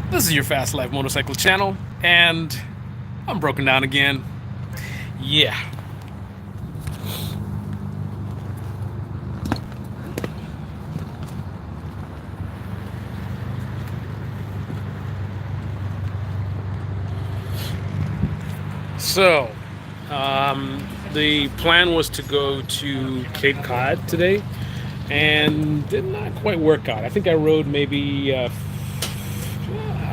This is your Fast Life Motorcycle channel, and I'm broken down again. Yeah. So, the plan was to go to Cape Cod today, and did not quite work out. I think I rode maybe I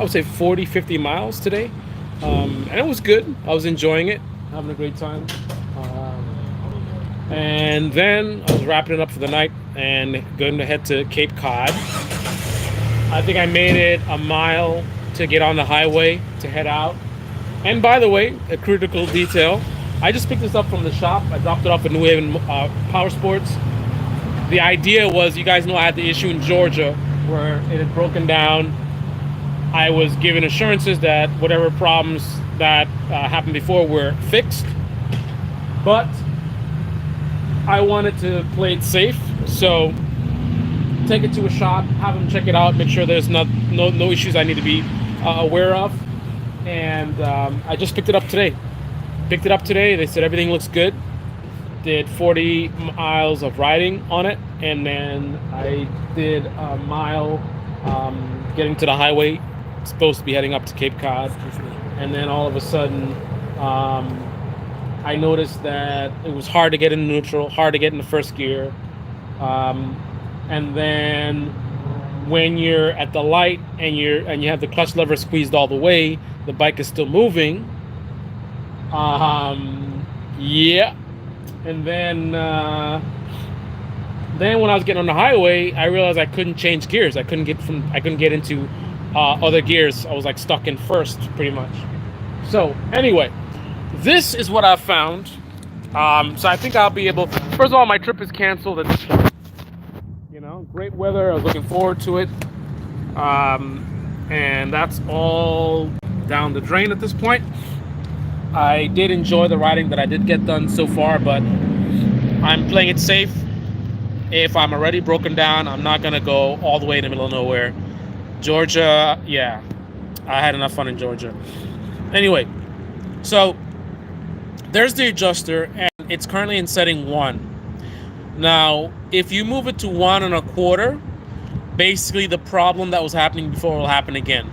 would say 40, 50 miles today. And it was good. I was enjoying it, having a great time. And then I was wrapping it up for the night and going to head to Cape Cod. I think I made it a mile to get on the highway to head out. And by the way, a critical detail, I just picked this up from the shop. I dropped it off at New Haven Power Sports. The idea was, you guys know I had the issue in Georgia where it had broken down. I was given assurances that whatever problems that happened before were fixed, but I wanted to play it safe, so take it to a shop, have them check it out, make sure there's no issues I need to be aware of, and I just picked it up today. They said everything looks good. Did 40 miles of riding on it, and then I did a mile getting to the highway. Supposed to be heading up to Cape Cod, and then all of a sudden I noticed that it was hard to get in neutral, hard to get in the first gear, and then when you're at the light and you have the clutch lever squeezed all the way, the bike is still moving. Yeah, and then when I was getting on the highway, I realized I couldn't change gears. I couldn't get into other gears. I was like stuck in first pretty much. So anyway, this is what I found. So I think I'll be able, first of all, my trip is canceled at this point. Great weather. I was looking forward to it. And that's all down the drain at this point. I did enjoy the riding that I did get done so far, but I'm playing it safe. If I'm already broken down, I'm not gonna go all the way in the middle of nowhere. Georgia, yeah, I had enough fun in Georgia. Anyway, so there's the adjuster, and it's currently in setting 1. Now, if you move it to 1 1/4, basically the problem that was happening before will happen again.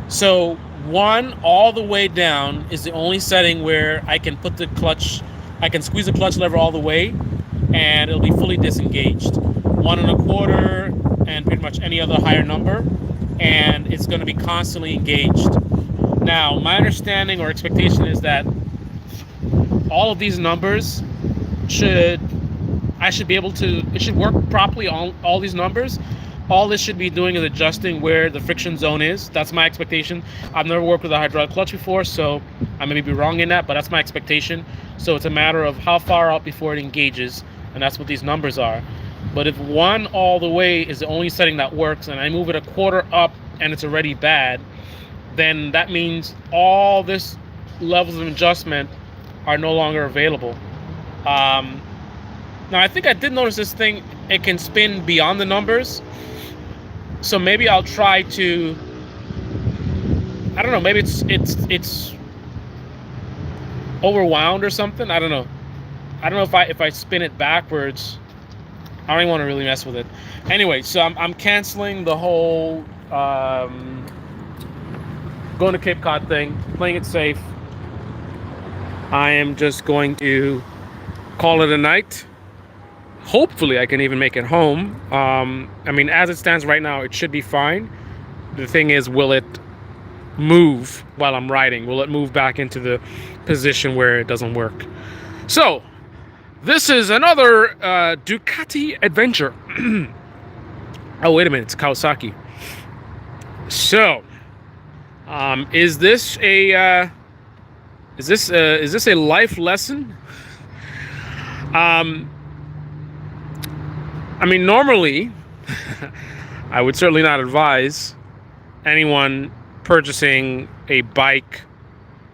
So 1 all the way down is the only setting where I can put the clutch, I can squeeze the clutch lever all the way, and it'll be fully disengaged. 1 1/4 and pretty much any other higher number, and it's going to be constantly engaged. Now, my understanding or expectation is that all of these numbers it should work properly on all these numbers. All this should be doing is adjusting where the friction zone is. That's my expectation. I've never worked with a hydraulic clutch before, so I may be wrong in that, but that's my expectation. So it's a matter of how far out before it engages, and that's what these numbers are. But if 1 all the way is the only setting that works, and I move it 1/4 up and it's already bad, then that means all this levels of adjustment are no longer available. Now, I think I did notice this thing, it can spin beyond the numbers. So maybe I'll try to, I don't know, maybe it's overwound or something. I don't know if I spin it backwards. I don't even want to really mess with it. Anyway, so I'm canceling the whole going to Cape Cod thing, playing it safe. I am just going to call it a night. Hopefully I can even make it home. I mean, as it stands right now, it should be fine. The thing is, will it move while I'm riding? Will it move back into the position where it doesn't work? So, this is another Ducati adventure. Oh, wait a minute, it's Kawasaki. So, is this a life lesson? I mean, normally, I would certainly not advise anyone purchasing a bike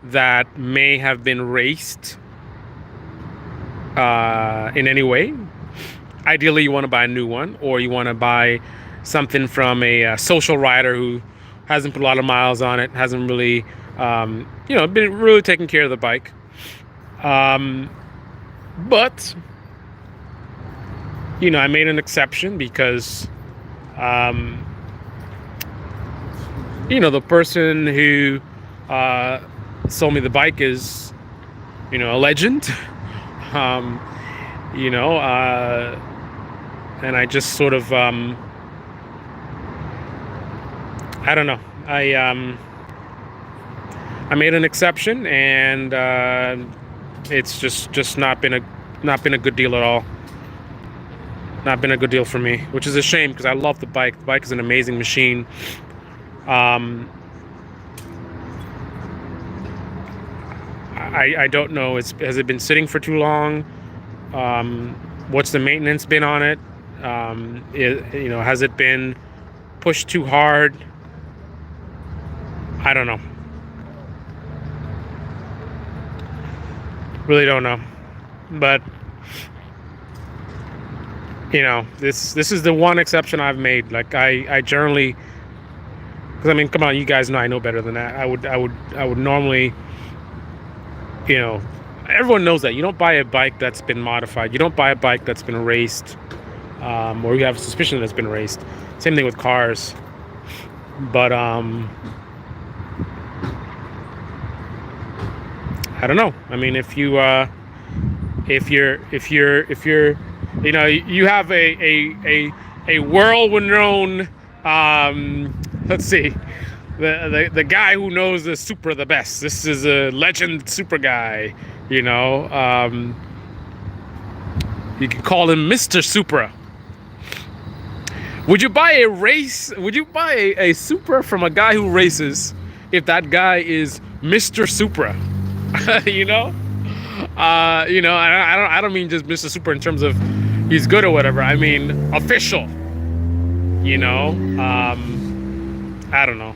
that may have been raced in any way. Ideally, you want to buy a new one, or you want to buy something from a social rider who hasn't put a lot of miles on it, hasn't really, been really taking care of the bike. But, I made an exception because, the person who sold me the bike is, a legend. And I just sort of, I don't know. I made an exception, and it's just not been a good deal at all. Not been a good deal for me, which is a shame because I love the bike. The bike is an amazing machine. I don't know. Has it been sitting for too long? What's the maintenance been on it? Has it been pushed too hard? I don't know. Really don't know. But this is the one exception I've made. Like I generally, because I mean, come on, you guys know I know better than that. I would normally, everyone knows that you don't buy a bike that's been modified. You don't buy a bike that's been raced, or you have a suspicion that it's been raced. Same thing with cars. But I don't know. I mean, if you're you have a world-renowned, let's see, the guy who knows the Supra the best. This is a legend Supra guy. You can call him Mr. Supra. Would you buy a Supra from a guy who races if that guy is Mr. Supra? I don't mean just Mr. Supra in terms of he's good or whatever. I mean official. I don't know.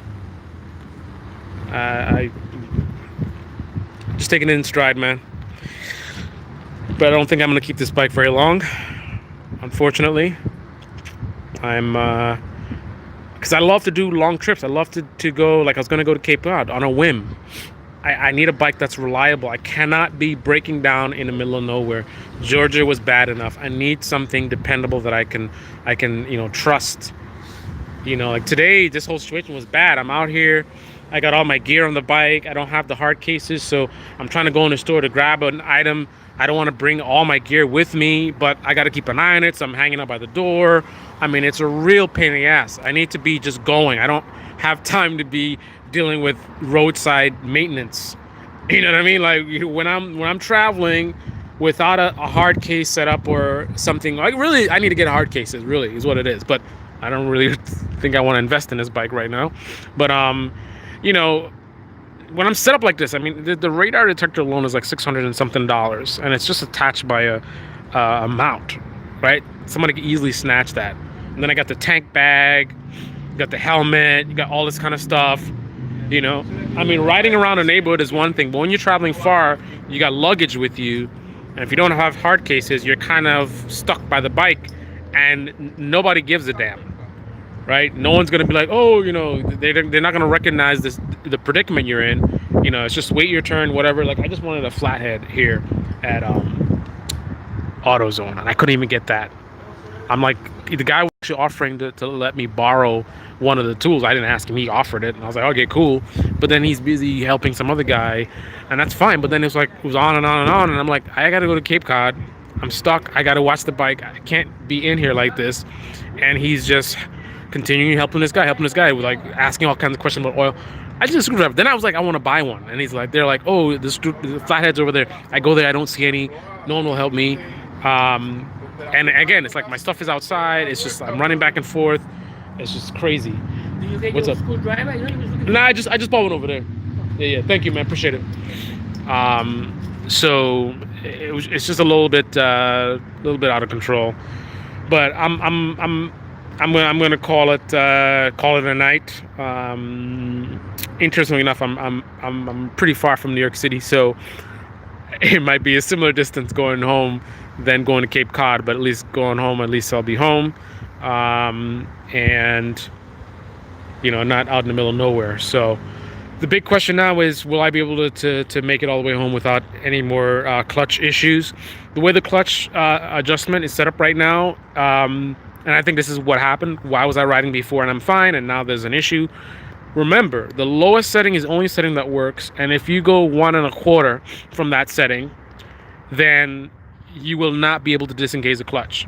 I just taking it in stride, man. But I don't think I'm gonna keep this bike very long, unfortunately. Because I love to do long trips. I love to go, like I was gonna go to Cape Cod on a whim. I need a bike that's reliable. I cannot be breaking down in the middle of nowhere. Georgia was bad enough. I need something dependable that I can trust. Like today, this whole situation was bad. I'm out here. I got all my gear on the bike. I don't have the hard cases, so I'm trying to go in the store to grab an item. I don't want to bring all my gear with me, but I got to keep an eye on it, so I'm hanging out by the door. I mean, it's a real pain in the ass. I need to be just going. I don't have time to be dealing with roadside maintenance. You know what I mean? Like when I'm traveling without a hard case set up or something, like really, I need to get a hard case. Really is what it is. But I don't really think I want to invest in this bike right now. But when I'm set up like this, I mean, the radar detector alone is like $600 and something, and it's just attached by a mount, right? Somebody could easily snatch that. And then I got the tank bag, you got the helmet, you got all this kind of stuff. I mean, riding around a neighborhood is one thing, but when you're traveling far, you got luggage with you, and if you don't have hard cases, you're kind of stuck by the bike, and nobody gives a damn. Right? No one's gonna be like, oh, they're not gonna recognize the predicament you're in. It's just wait your turn, whatever. Like I just wanted a flathead here at AutoZone, and I couldn't even get that. I'm like, the guy was actually offering to let me borrow one of the tools. I didn't ask him; he offered it, and I was like, okay, cool. But then he's busy helping some other guy, and that's fine. But then it was on and on and on, and I'm like, I gotta go to Cape Cod. I'm stuck. I gotta watch the bike. I can't be in here like this. And he's just continuing helping this guy with like asking all kinds of questions about oil. I just screwdriver. Then I was like, I want to buy one, and they're like, oh, the flathead's over there. I go there, I don't see any. No one will help me. And again, it's like my stuff is outside. It's just I'm running back and forth. It's just crazy. Do you get What's your up? screwdriver? Nah, I just bought one over there. Yeah. Thank you, man. Appreciate it. So it's just a little bit out of control. But I'm gonna call it a night. Interestingly enough, I'm pretty far from New York City, so it might be a similar distance going home than going to Cape Cod. But at least going home, at least I'll be home. And not out in the middle of nowhere. So the big question now is, will I be able to make it all the way home without any more clutch issues? The way the clutch adjustment is set up right now, and I think this is what happened. Why was I riding before and I'm fine, and now there's an issue? Remember, the lowest setting is the only setting that works, and if you go 1 1/4 from that setting, then you will not be able to disengage the clutch.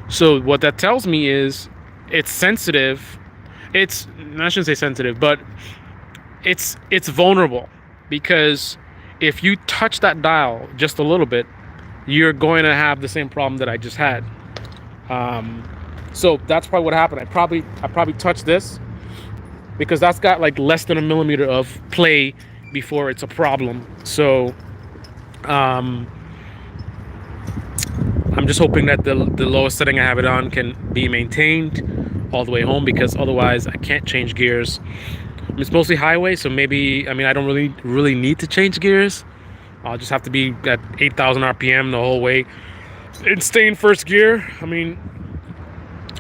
So what that tells me is it's sensitive. I shouldn't say sensitive, but it's vulnerable, because if you touch that dial just a little bit, you're going to have the same problem that I just had. So that's probably what happened. I probably touched this, because that's got like less than a millimeter of play before it's a problem. So I'm just hoping that the lowest setting I have it on can be maintained all the way home, because otherwise I can't change gears. It's mostly highway, so maybe, I don't really need to change gears. I'll just have to be at 8,000 RPM the whole way and stay in first gear. I'm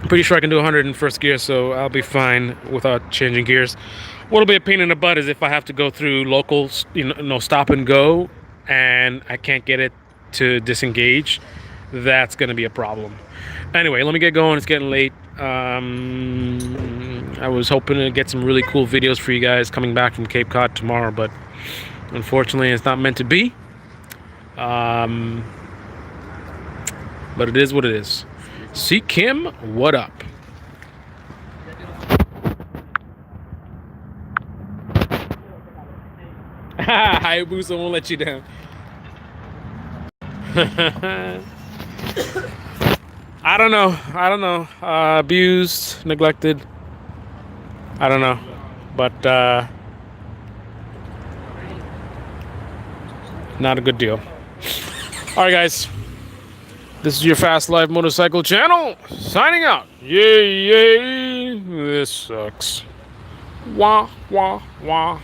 pretty sure I can do 100 in first gear, so I'll be fine without changing gears. What'll be a pain in the butt is if I have to go through locals, stop and go, and I can't get it to disengage. That's going to be a problem. Anyway, let me get going. It's getting late. I was hoping to get some really cool videos for you guys coming back from Cape Cod tomorrow, but unfortunately it's not meant to be. But it is what it is. See Kim, what up? Hayabusa won't let you down. I don't know. Abused, neglected. I don't know. But not a good deal. All right, guys. This is your Fast Life Motorcycle channel. Signing out. Yay, yay. This sucks. Wah, wah, wah.